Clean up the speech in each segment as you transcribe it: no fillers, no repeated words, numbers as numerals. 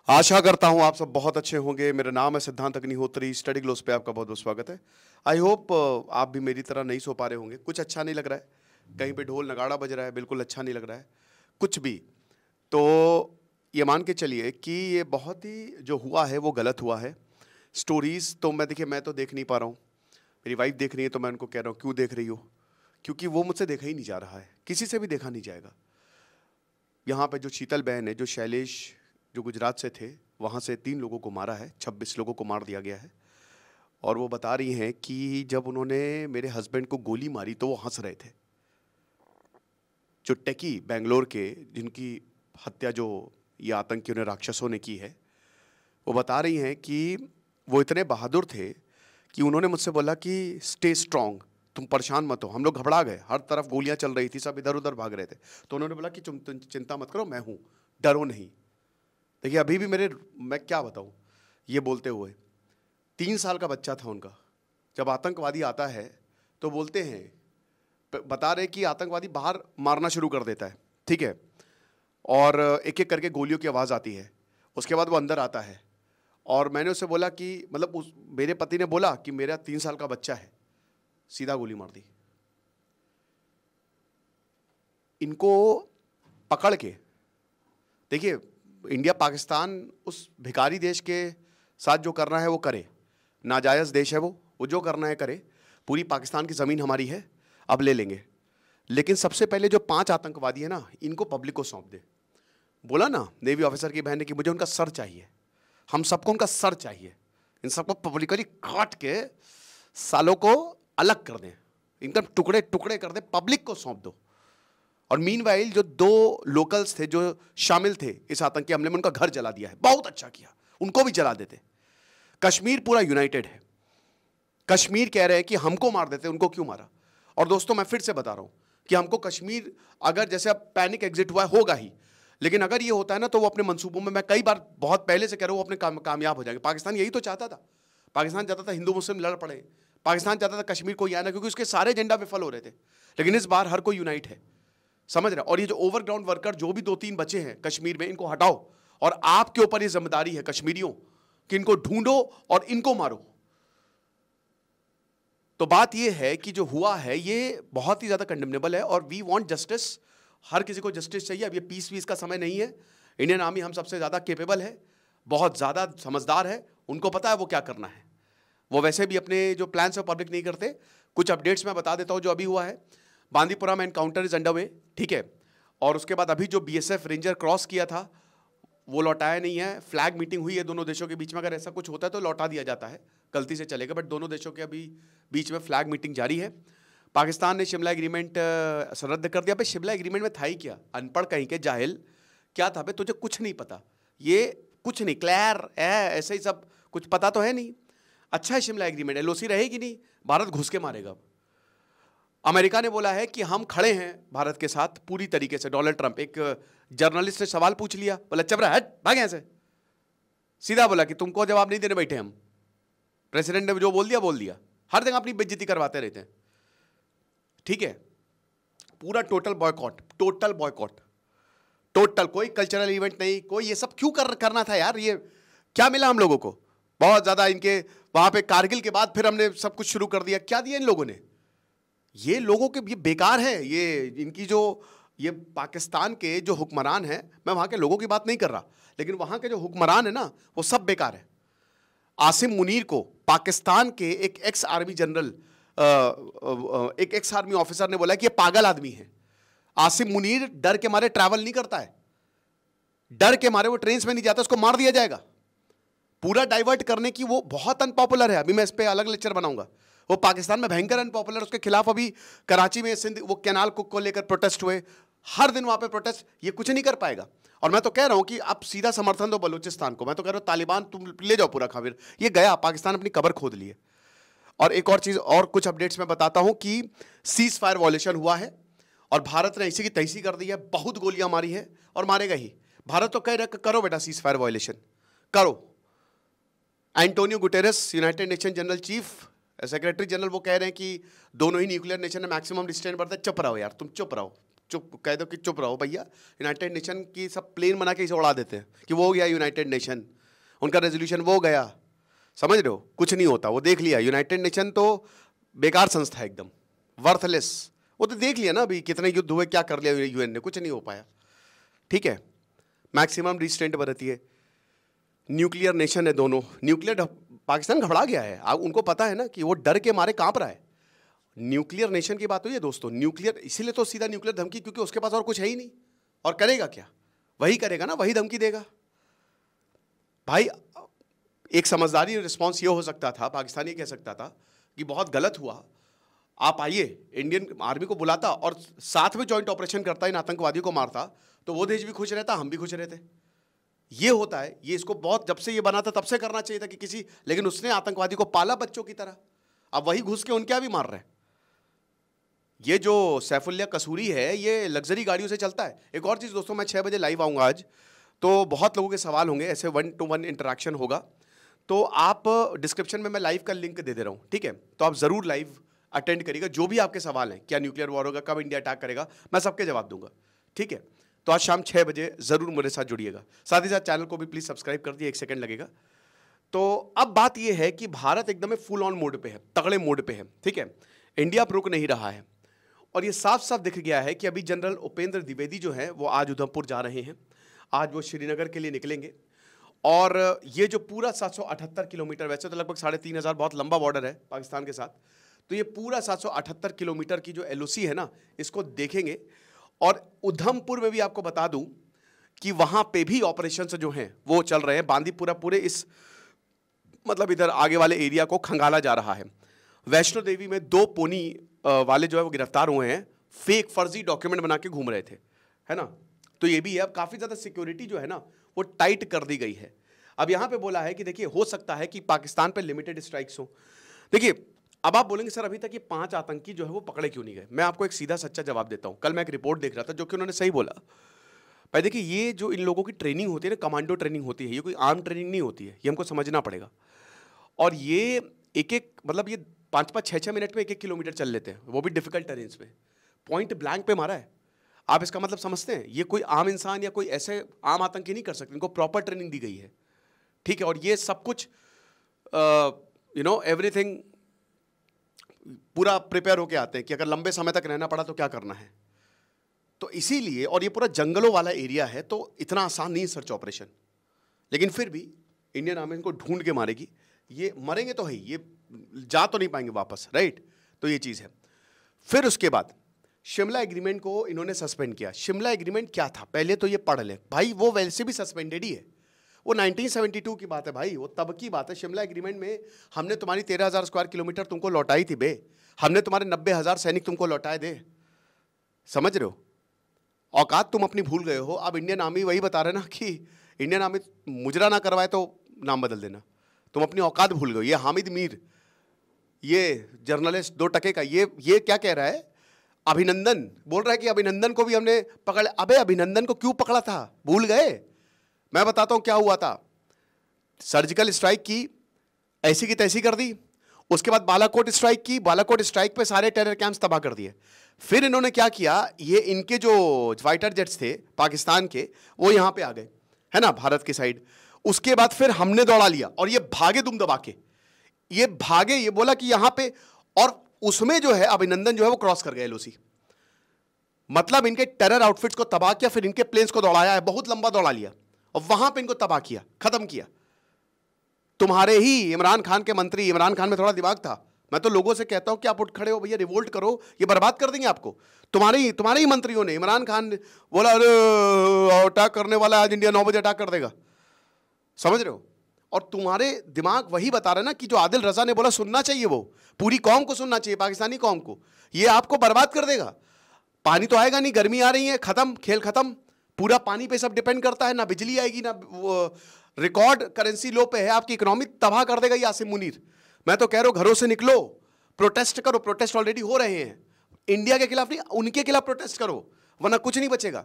आशा करता हूँ आप सब बहुत अच्छे होंगे। मेरा नाम है सिद्धांत अग्निहोत्री। स्टडी ग्लोस पे आपका बहुत बहुत स्वागत है। आई होप आप भी मेरी तरह नहीं सो पा रहे होंगे। कुछ अच्छा नहीं लग रहा है, कहीं पे ढोल नगाड़ा बज रहा है, बिल्कुल अच्छा नहीं लग रहा है कुछ भी। तो ये मान के चलिए कि ये बहुत ही जो हुआ है वो गलत हुआ है। स्टोरीज़ तो मैं तो देख नहीं पा रहा हूँ। मेरी वाइफ देख रही है तो मैं उनको कह रहा हूँ क्यों देख रही हो, क्योंकि वो मुझसे देखा ही नहीं जा रहा है, किसी से भी देखा नहीं जाएगा। यहाँ पे जो शीतल बहन है, जो शैलेश जो गुजरात से थे, वहाँ से 3 लोगों को मारा है, 26 लोगों को मार दिया गया है। और वो बता रही हैं कि जब उन्होंने मेरे हस्बैंड को गोली मारी तो वो हंस रहे थे। जो टेकी बेंगलोर के, जिनकी हत्या जो ये आतंकियों ने, राक्षसों ने की है, वो बता रही हैं कि वो इतने बहादुर थे कि उन्होंने मुझसे बोला कि स्टे स्ट्रांग, तुम परेशान मत हो। हम लोग घबरा गए, हर तरफ गोलियां चल रही थी, सब इधर उधर भाग रहे थे। तो उन्होंने बोला कि तुम चिंता मत करो, मैं हूँ, डरो नहीं। देखिए अभी भी मैं क्या बताऊँ ये बोलते हुए, 3 साल का बच्चा था उनका। जब आतंकवादी आता है तो बोलते हैं, बता रहे कि आतंकवादी बाहर मारना शुरू कर देता है, ठीक है, और एक एक करके गोलियों की आवाज़ आती है। उसके बाद वो अंदर आता है और मैंने उससे बोला कि मतलब मेरे पति ने बोला कि मेरा 3 साल का बच्चा है, सीधा गोली मार दी। इनको पकड़ के देखिए, इंडिया पाकिस्तान उस भिखारी देश के साथ जो करना है वो करे, नाजायज़ देश है वो जो करना है करे। पूरी पाकिस्तान की ज़मीन हमारी है, अब ले लेंगे। लेकिन सबसे पहले जो 5 आतंकवादी है ना, इनको पब्लिक को सौंप दे। बोला ना नेवी ऑफिसर की बहन ने कि मुझे उनका सर चाहिए, हम सबको उनका सर चाहिए। इन सबको पब्लिकली काट के सालों को अलग कर दें, एकदम टुकड़े टुकड़े कर दें, पब्लिक को सौंप दो। और मीनवाइल जो 2 लोकल्स थे जो शामिल थे इस आतंकी हमले में, उनका घर जला दिया है। बहुत अच्छा किया, उनको भी जला देते। कश्मीर पूरा यूनाइटेड है। कश्मीर कह रहे हैं कि हमको मार देते, उनको क्यों मारा। और दोस्तों मैं फिर से बता रहा हूं कि हमको कश्मीर, अगर जैसे अब पैनिक एग्जिट हुआ है, होगा ही, लेकिन अगर ये होता है ना तो वो अपने मंसूबों में, मैं कई बार बहुत पहले से कह रहा हूं, वो अपने कामयाब हो जाएंगे। पाकिस्तान यही तो चाहता था। पाकिस्तान चाहता था हिंदू मुस्लिम लड़ पड़े, पाकिस्तान चाहता था कश्मीर को ही आना, क्योंकि उसके सारे एजेंडा विफल हो रहे थे। लेकिन इस बार हर कोई यूनाइट है, समझ रहे। और ये जो ओवरग्राउंड वर्कर जो भी 2-3 बचे हैं कश्मीर में, इनको हटाओ। और आपके ऊपर ये जिम्मेदारी है कश्मीरियों कि इनको ढूंढो और इनको मारो। तो बात ये है कि जो हुआ है ये बहुत ही ज्यादा कंडेमनेबल है और वी वांट जस्टिस। हर किसी को जस्टिस चाहिए। अब ये पीस वीस का समय नहीं है। इंडियन आर्मी हम सबसे ज्यादा केपेबल है, बहुत ज्यादा समझदार है, उनको पता है वो क्या करना है। वो वैसे भी अपने जो प्लान्स है पब्लिक नहीं करते। कुछ अपडेट्स मैं बता देता हूं जो अभी हुआ है। बांदीपुरा में एनकाउंटर इज अंडर वे, ठीक है। और उसके बाद अभी जो बीएसएफ रेंजर क्रॉस किया था वो लौटाया नहीं है। फ्लैग मीटिंग हुई है दोनों देशों के बीच में, अगर ऐसा कुछ होता है तो लौटा दिया जाता है, गलती से चलेगा, बट दोनों देशों के अभी बीच में फ्लैग मीटिंग जारी है। पाकिस्तान ने शिमला एग्रीमेंट रद्द कर दिया। भाई शिमला एग्रीमेंट में था ही क्या, अनपढ़ कहीं के जाहिल, क्या था भाई, तुझे कुछ नहीं पता, ये कुछ नहीं, क्लियर है, ऐसे ही सब कुछ पता तो है नहीं। अच्छा है शिमला एग्रीमेंट, एलओसी रहेगी नहीं, भारत घुस के मारेगा। अमेरिका ने बोला है कि हम खड़े हैं भारत के साथ पूरी तरीके से। डोनाल्ड ट्रंप, एक जर्नलिस्ट ने सवाल पूछ लिया, बोला चबरा हट भाग यहां से, सीधा बोला कि तुमको जवाब नहीं देने बैठे हम। प्रेसिडेंट ने जो बोल दिया। हर जगह अपनी बेइज्जती करवाते रहते हैं, ठीक है। पूरा total boycott, total boycott, total. कोई कल्चरल इवेंट नहीं, कोई ये सब क्यों करना था यार। ये क्या मिला हम लोगों को, बहुत ज्यादा। इनके वहां पे कारगिल के बाद फिर हमने सब कुछ शुरू कर दिया। क्या दिया इन लोगों ने, ये लोगों के, ये बेकार है। ये इनकी जो, ये पाकिस्तान के जो हुक्मरान हैं, मैं वहां के लोगों की बात नहीं कर रहा, लेकिन वहां के जो हुक्मरान है ना वो सब बेकार है। आसिम मुनीर को पाकिस्तान के एक एक्स आर्मी जनरल, एक एक्स आर्मी ऑफिसर ने बोला कि ये पागल आदमी है। आसिम मुनीर डर के मारे ट्रैवल नहीं करता है, डर के मारे वो ट्रेन में नहीं जाता, उसको मार दिया जाएगा। पूरा डाइवर्ट करने की, वो बहुत अनपॉपुलर है। अभी मैं इस पर अलग लेक्चर बनाऊंगा। वो पाकिस्तान में भयंकर अनपॉपुलर, उसके खिलाफ अभी कराची में सिंध वो कैनाल को लेकर प्रोटेस्ट हुए, हर दिन वहां पे प्रोटेस्ट। ये कुछ नहीं कर पाएगा। और मैं तो कह रहा हूं कि आप सीधा समर्थन दो बलूचिस्तान को। मैं तो कह रहा हूं तालिबान तुम ले जाओ पूरा खामिर, ये गया, पाकिस्तान अपनी कबर खोद ली है। और एक और चीज, और कुछ अपडेट्स मैं बताता हूं कि सीज फायर वॉयलेशन हुआ है और भारत ने इसी की तैसी कर दी है। बहुत गोलियां मारी है और मारेगा ही। भारत तो कह रहा करो बेटा सीज फायर वॉयलेशन करो। Antonio Guterres, United nation general chief, secretary general, वो कह रहे हैं कि दोनों ही न्यूक्लियर नेशन ने मैक्सिमम रिस्ट्रेंट बरता है। चुप रहो यार, तुम चुप रहो, चुप कह दो कि चुप रहो भैया, यूनाइटेड नेशन की सब प्लेन बना के इसे उड़ा देते हैं कि वो हो गया यूनाइटेड नेशन, उनका रेजोल्यूशन वो गया। समझ रहे हो, कुछ नहीं होता, वो देख लिया यूनाइटेड नेशन तो बेकार संस्था है एकदम, वर्थलेस। वो तो देख लिया ना अभी कितने युद्ध हुए, क्या कर लिया यूएन ने, कुछ नहीं हो पाया। ठीक है, मैक्सिमम रिस्ट्रेंट बरती है, न्यूक्लियर नेशन है दोनों, न्यूक्लियर पाकिस्तान घबरा गया है, उनको पता है ना कि वो डर के मारे कांप रहा है। न्यूक्लियर नेशन की बात हुई है दोस्तों, न्यूक्लियर इसीलिए तो सीधा न्यूक्लियर धमकी, क्योंकि उसके पास और कुछ है ही नहीं, और करेगा क्या, वही करेगा ना, वही धमकी देगा भाई। एक समझदारी रिस्पॉन्स ये हो सकता था, पाकिस्तान ये कह सकता था कि बहुत गलत हुआ, आप आइए, इंडियन आर्मी को बुलाता और साथ में जॉइंट ऑपरेशन करता, इन आतंकवादियों को मारता, तो वो देश भी खुश रहता, हम भी खुश रहते। ये होता है, ये इसको बहुत जब से ये बना था तब से करना चाहिए था कि किसी, लेकिन उसने आतंकवादी को पाला बच्चों की तरह, अब वही घुस के उनके यहाँ भी मार रहे हैं। ये जो सैफुल्लाह कसूरी है, ये लग्जरी गाड़ियों से चलता है। एक और चीज़ दोस्तों, मैं 6 बजे लाइव आऊँगा आज, तो बहुत लोगों के सवाल होंगे, ऐसे 1-to-1 इंटरेक्शन होगा, तो आप डिस्क्रिप्शन में मैं लाइव का लिंक दे रहा हूँ, ठीक है, तो आप ज़रूर लाइव अटेंड करिएगा। जो भी आपके सवाल हैं, क्या न्यूक्लियर वॉर होगा, कब इंडिया अटैक करेगा, मैं सबके जवाब दूंगा। ठीक है, तो आज शाम 6 बजे ज़रूर मेरे साथ जुड़िएगा। साथ ही साथ चैनल को भी प्लीज़ सब्सक्राइब कर दिए, 1 सेकंड लगेगा। तो अब बात यह है कि भारत एकदम फुल ऑन मोड पे है, तगड़े मोड पे है। ठीक है, इंडिया अब रुक नहीं रहा है, और ये साफ साफ दिख गया है कि अभी जनरल उपेंद्र द्विवेदी जो है वो आज उधमपुर जा रहे हैं, आज वो श्रीनगर के लिए निकलेंगे। और ये जो पूरा 778 किलोमीटर, वैसे तो लगभग 3500, बहुत लंबा बॉर्डर है पाकिस्तान के साथ, तो ये पूरा 778 किलोमीटर की जो LOC है ना, इसको देखेंगे। और उधमपुर में भी आपको बता दूं कि वहां पे भी ऑपरेशंस जो हैं वो चल रहे हैं, बांदीपुरा पूरे इस मतलब इधर आगे वाले एरिया को खंगाला जा रहा है। वैष्णो देवी में 2 पोनी वाले जो है वो गिरफ्तार हुए हैं, फेक फर्जी डॉक्यूमेंट बना के घूम रहे थे, है ना, तो ये भी है। अब काफ़ी ज़्यादा सिक्योरिटी जो है ना वो टाइट कर दी गई है। अब यहाँ पे बोला है कि देखिए हो सकता है कि पाकिस्तान पे लिमिटेड स्ट्राइक्स हो। देखिए अब आप बोलेंगे सर अभी तक ये 5 आतंकी जो है वो पकड़े क्यों नहीं गए, मैं आपको एक सीधा सच्चा जवाब देता हूँ। कल मैं एक रिपोर्ट देख रहा था जो कि उन्होंने सही बोला भाई, देखिए ये जो इन लोगों की ट्रेनिंग होती है ना, कमांडो ट्रेनिंग होती है, ये कोई आर्म ट्रेनिंग नहीं होती है, ये हमको समझना पड़ेगा। और ये एक मतलब ये 5-5, 6-6 मिनट में 1-1 किलोमीटर चल लेते हैं, वो भी डिफिकल्ट टेरेन्स पे, पॉइंट ब्लैंक पे मारा है। आप इसका मतलब समझते हैं, ये कोई आम इंसान या कोई ऐसे आम आतंकी नहीं कर सकते, इनको प्रॉपर ट्रेनिंग दी गई है। ठीक है, और ये सब कुछ एवरीथिंग पूरा प्रिपेयर होके आते हैं कि अगर लंबे समय तक रहना पड़ा तो क्या करना है। तो इसीलिए, और ये पूरा जंगलों वाला एरिया है, तो इतना आसान नहीं सर्च ऑपरेशन, लेकिन फिर भी इंडियन आर्मी इनको ढूंढ के मारेगी। ये मरेंगे तो है, ये जा तो नहीं पाएंगे वापस, राइट। तो ये चीज़ है। फिर उसके बाद शिमला एग्रीमेंट को इन्होंने सस्पेंड किया। शिमला एग्रीमेंट क्या था पहले तो ये पढ़ ले भाई, वो वैसे भी सस्पेंडेड ही है, वो 1972 की बात है भाई, वो तब की बात है। शिमला एग्रीमेंट में हमने तुम्हारी 13,000 स्क्वायर किलोमीटर तुमको लौटाई थी बे, हमने तुम्हारे 90,000 सैनिक तुमको लौटाए दे, समझ रहे हो, औकात तुम अपनी भूल गए हो। अब इंडियन आर्मी वही बता रहे ना कि इंडियन आर्मी मुजरा ना करवाए तो नाम बदल देना, तुम अपनी औकात भूल गए। ये हामिद मीर, ये जर्नलिस्ट 2 टके का, ये क्या कह रहा है, अभिनंदन बोल रहा है कि अभिनंदन को भी हमने पकड़। अबे अभिनंदन को क्यों पकड़ा था, भूल गए? मैं बताता हूं क्या हुआ था। सर्जिकल स्ट्राइक की, ऐसी की तैसी कर दी, उसके बाद बालाकोट स्ट्राइक की, बालाकोट स्ट्राइक पे सारे टेरर कैंप्स तबाह कर दिए। फिर इन्होंने क्या किया, ये इनके जो फाइटर जेट्स थे पाकिस्तान के, वो यहां पे आ गए, है ना, भारत की साइड। उसके बाद फिर हमने दौड़ा लिया और ये भागे दुम दबा के, ये भागे, ये बोला कि यहां पे, और उसमें जो है अभिनंदन जो है वो क्रॉस कर गए LOC, मतलब इनके टेरर आउटफिट्स को तबाह किया, फिर इनके प्लेन्स को दौड़ाया है, बहुत लंबा दौड़ा लिया और वहां पे इनको तबाह किया, खत्म किया। तुम्हारे ही इमरान खान के मंत्री, इमरान खान में थोड़ा दिमाग था, मैं तो लोगों से कहता हूं कि आप उठ खड़े हो भैया, रिवोल्ट करो, ये बर्बाद कर देंगे आपको। तुम्हारे ही मंत्रियों ने, इमरान खान बोला अरे अटैक करने वाला आज इंडिया 9 बजे अटैक कर देगा, समझ रहे हो। और तुम्हारे दिमाग वही बता रहे ना कि जो आदिल रजा ने बोला सुनना चाहिए, वो पूरी कौम को सुनना चाहिए, पाकिस्तानी कौम को, ये आपको बर्बाद कर देगा। पानी तो आएगा नहीं, गर्मी आ रही है, खत्म, खेल खत्म, पूरा पानी पे सब डिपेंड करता है, ना बिजली आएगी, ना रिकॉर्ड करेंसी लो पे है, आपकी इकोनॉमी तबाह कर देगा ये आसिम मुनीर। मैं तो कह रहा हूं घरों से निकलो, प्रोटेस्ट करो, प्रोटेस्ट ऑलरेडी हो रहे हैं, इंडिया के खिलाफ नहीं, उनके खिलाफ प्रोटेस्ट करो, वरना कुछ नहीं बचेगा।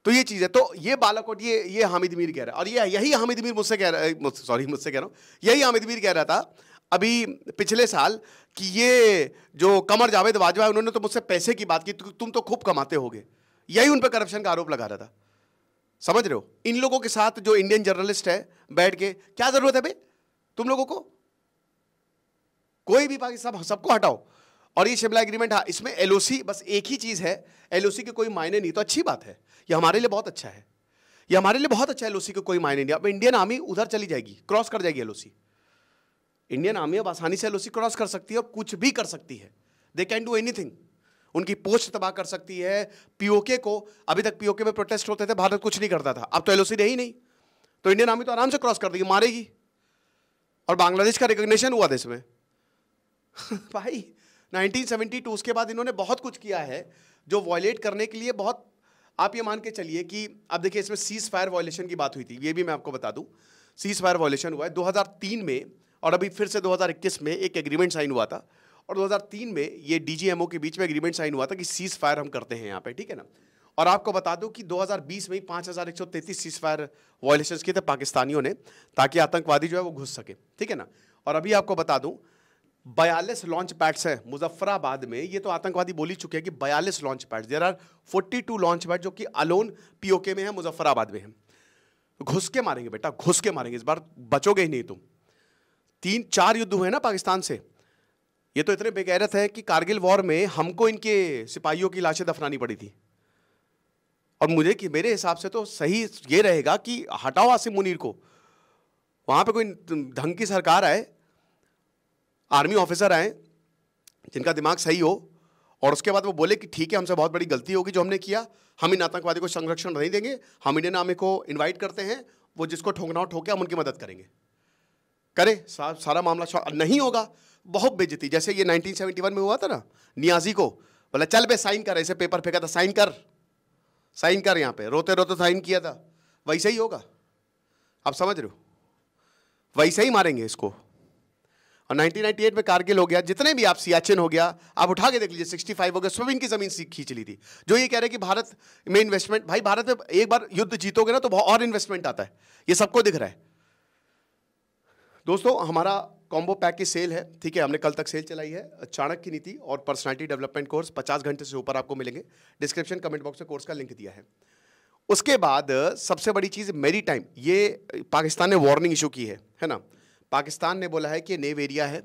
तो ये चीज है। तो ये बालाकोट, ये हामिद मीर कह रहा है, और ये यही हामिद मीर मुझसे कह रहा है, सॉरी मुझसे कह रहा हूं, यही हामिद मीर कह रहा था अभी पिछले साल कि ये जो कमर जावेद बाजवा है, उन्होंने तो मुझसे पैसे की बात की, तुम तो खूब कमाते होगे, यही उन पर करप्शन का आरोप लगा रहा था। समझ रहे हो? इन लोगों के साथ जो इंडियन जर्नलिस्ट है बैठ के क्या जरूरत है भाई तुम लोगों को? कोई भी पाकिस्तान, सबको हटाओ। और ये शिमला एग्रीमेंट, हाँ इसमें एलओसी, बस एक ही चीज है, एलओसी के कोई मायने नहीं, तो अच्छी बात है, ये हमारे लिए बहुत अच्छा है, ये हमारे लिए बहुत अच्छा है। एलओसी के कोई मायने नहीं। अब इंडियन आर्मी उधर चली जाएगी, क्रॉस कर जाएगी एलओसी। इंडियन आर्मी अब आसानी से एलओसी क्रॉस कर सकती है और कुछ भी कर सकती है। They can do anything. उनकी पोस्ट तबाह कर सकती है। पीओके को, अभी तक पीओके में प्रोटेस्ट होते थे, भारत कुछ नहीं करता था, अब तो एलओसी रही नहीं, तो इंडियन आर्मी तो आराम से क्रॉस कर देगी, मारेगी। और बांग्लादेश का रिकॉग्निशन हुआ था इसमें भाई 1972 उसके बाद इन्होंने बहुत कुछ किया है जो वॉयलेट करने के लिए बहुत। आप ये मान के चलिए कि अब देखिए इसमें सीज फायर वॉयलेशन की बात हुई थी, ये भी मैं आपको बता दूं। सीज फायर वॉयलेशन हुआ है 2003 में, और अभी फिर से 2021 में एक एग्रीमेंट साइन हुआ था, और 2003 में ये डीजीएमओ के बीच में एग्रीमेंट साइन हुआ था कि सीज फायर हम करते हैं यहाँ पे, ठीक है ना। और आपको बता दूं कि 2020 में ही 5133 सीज फायर वॉयलेशंस किए थे पाकिस्तानियों ने, ताकि आतंकवादी जो है वो घुस सके, ठीक है ना। और अभी आपको बता दूं 42 लॉन्च पैड्स हैं मुजफ्फराबाद में, ये तो आतंकवादी बोल ही चुके हैं कि 42 launch pads, there are 42 launch pad जो कि अलोन पीओके में है, मुजफ्फराबाद में है। घुस के मारेंगे बेटा, घुस के मारेंगे, इस बार बचोगे ही नहीं तुम। 3-4 युद्ध हुए ना पाकिस्तान से, ये तो इतने बेगैरत है कि कारगिल वॉर में हमको इनके सिपाहियों की लाशें दफनानी पड़ी थी। और मुझे कि मेरे हिसाब से तो सही ये रहेगा कि हटाओ आसिम मुनीर को, वहां पे कोई ढंग की सरकार आए, आर्मी ऑफिसर आए जिनका दिमाग सही हो, और उसके बाद वो बोले कि ठीक है हमसे बहुत बड़ी गलती होगी जो हमने किया, हम इन आतंकवादी को संरक्षण नहीं देंगे, हम इंडियन आर्मी को इनवाइट करते हैं, वो जिसको ठोकना हो ठोके, हम उनकी मदद करेंगे। करे सारा मामला नहीं होगा, बहुत बेइज्जती। जैसे ये 1971 में हुआ था ना, नियाजी को बोला चल बे साइन कर, ऐसे पेपर फेंका था, साइन कर साइन कर, यहाँ पे रोते रोते साइन किया था, वैसे ही होगा। आप समझ रहे हो? वैसे ही मारेंगे इसको। और 1998 में कारगिल हो गया, जितने भी आप सियाचिन हो गया, आप उठा के देख लीजिए, 65 हो गया, सब इनकी जमीन खींच ली थी। जो ये कह रहे हैं कि भारत में इन्वेस्टमेंट, भाई भारत में एक बार युद्ध जीतोगे ना तो बहुत और इन्वेस्टमेंट आता है, ये सबको दिख रहा है। दोस्तों हमारा कॉम्बो पैक की सेल है, ठीक है, हमने कल तक सेल चलाई है। चाणक्य नीति और पर्सनालिटी डेवलपमेंट कोर्स 50 घंटे से ऊपर आपको मिलेंगे। डिस्क्रिप्शन कमेंट बॉक्स में कोर्स का लिंक दिया है। उसके बाद सबसे बड़ी चीज़ मेरी टाइम, ये पाकिस्तान ने वार्निंग इशू की है ना। पाकिस्तान ने बोला है कि नेव एरिया है।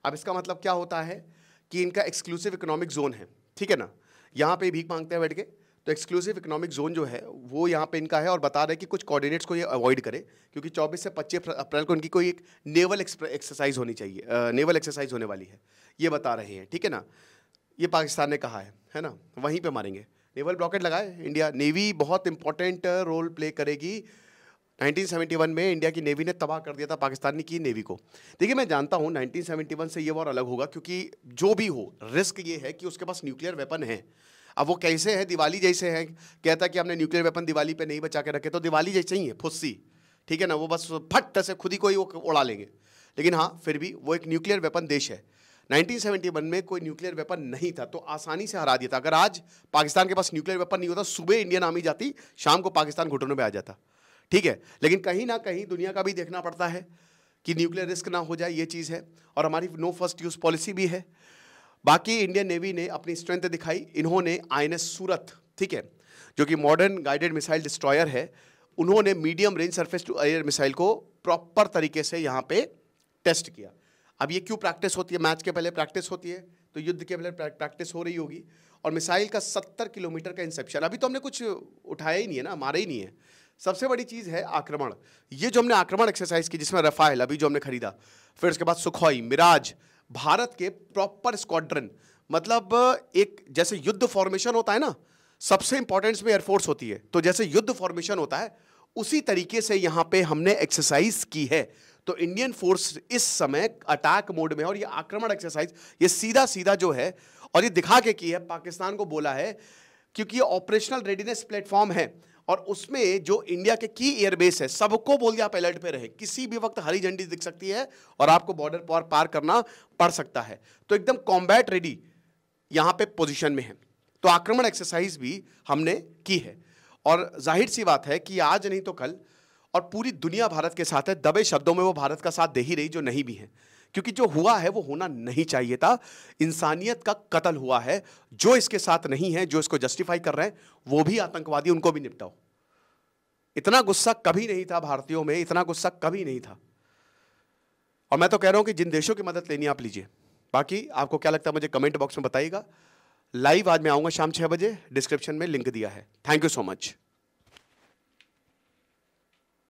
अब इसका मतलब क्या होता है कि इनका एक्सक्लूसिव इकोनॉमिक जोन है, ठीक है ना। यहाँ पे भीख मांगते हैं बैठ के, तो एक्सक्लूसिव इकोनॉमिक जोन जो है वो यहाँ पे इनका है, और बता रहे हैं कि कुछ कोऑर्डिनेट्स को ये अवॉइड करें, क्योंकि 24 से 25 अप्रैल को इनकी कोई एक नेवल एक्सरसाइज होनी चाहिए, नेवल एक्सरसाइज होने वाली है, ये बता रहे हैं, ठीक है ना। ये पाकिस्तान ने कहा है ना, वहीं पे मारेंगे। नेवल ब्लॉकेट लगाए इंडिया, नेवी बहुत इंपॉर्टेंट रोल प्ले करेगी। 1971 में इंडिया की नेवी ने तबाह कर दिया था पाकिस्तान की नेवी को। देखिए मैं जानता हूँ 1971 से ये वॉर अलग होगा, क्योंकि जो भी हो रिस्क ये है कि उसके पास न्यूक्लियर वेपन है। अब वो कैसे है, दिवाली जैसे है, कहता कि हमने न्यूक्लियर वेपन दिवाली पे नहीं बचा के रखे, तो दिवाली जैसे ही है, फुस्सी, ठीक है ना, वो बस फट से खुद ही कोई वो उड़ा लेंगे। लेकिन हाँ फिर भी वो एक न्यूक्लियर वेपन देश है। 1971 में कोई न्यूक्लियर वेपन नहीं था, तो आसानी से हरा दिया था। अगर आज पाकिस्तान के पास न्यूक्लियर वेपन नहीं होता, सुबह इंडियन आर्मी जाती, शाम को पाकिस्तान घुटनों में आ जाता, ठीक है। लेकिन कहीं ना कहीं दुनिया का भी देखना पड़ता है कि न्यूक्लियर रिस्क ना हो जाए, ये चीज़ है। और हमारी नो फर्स्ट यूज़ पॉलिसी भी है। बाकी इंडियन नेवी ने अपनी स्ट्रेंथ दिखाई, इन्होंने आईएनएस सूरत, ठीक है, जो कि मॉडर्न गाइडेड मिसाइल डिस्ट्रॉयर है, उन्होंने medium range surface to air missile को प्रॉपर तरीके से यहाँ पे टेस्ट किया। अब ये क्यों प्रैक्टिस होती है, मैच के पहले प्रैक्टिस होती है, तो युद्ध के पहले प्रैक्टिस हो रही होगी। और मिसाइल का 70 किलोमीटर का इंसेप्शन, अभी तो हमने कुछ उठाया ही नहीं है ना, मारा ही नहीं है। सबसे बड़ी चीज़ है आक्रमण। ये जो हमने आक्रमण एक्सरसाइज की, जिसमें रफाल अभी जो हमने खरीदा, फिर उसके बाद सुखोई, मिराज, भारत के प्रॉपर स्क्वाड्रन, मतलब एक जैसे युद्ध फॉर्मेशन होता है ना, सबसे इंपॉर्टेंट में एयरफोर्स होती है, तो जैसे युद्ध फॉर्मेशन होता है उसी तरीके से यहाँ पे हमने एक्सरसाइज की है। तो इंडियन फोर्स इस समय अटैक मोड में, और ये आक्रमण एक्सरसाइज ये सीधा सीधा जो है, और ये दिखा के की है, पाकिस्तान को बोला है, क्योंकि ये ऑपरेशनल रेडीनेस प्लेटफॉर्म है, और उसमें जो इंडिया के की एयरबेस है, सबको बोल दिया आप अलर्ट पे रहे, किसी भी वक्त हरी झंडी दिख सकती है और आपको बॉर्डर पार करना पड़ सकता है। तो एकदम कॉम्बैट रेडी यहाँ पे पोजीशन में है। तो आक्रमण एक्सरसाइज भी हमने की है, और जाहिर सी बात है कि आज नहीं तो कल, और पूरी दुनिया भारत के साथ है, दबे शब्दों में वो भारत का साथ दे ही रही, जो नहीं भी है, क्योंकि जो हुआ है वो होना नहीं चाहिए था। इंसानियत का कत्ल हुआ है। जो इसके साथ नहीं है, जो इसको जस्टिफाई कर रहे हैं, वो भी आतंकवादी, उनको भी निपटाओ। इतना गुस्सा कभी नहीं था भारतीयों में, इतना गुस्सा कभी नहीं था। और मैं तो कह रहा हूं कि जिन देशों की मदद लेनी आप लीजिए। बाकी आपको क्या लगता है मुझे कमेंट बॉक्स में बताइएगा। लाइव आज मैं आऊंगा शाम 6 बजे, डिस्क्रिप्शन में लिंक दिया है। Thank you so much.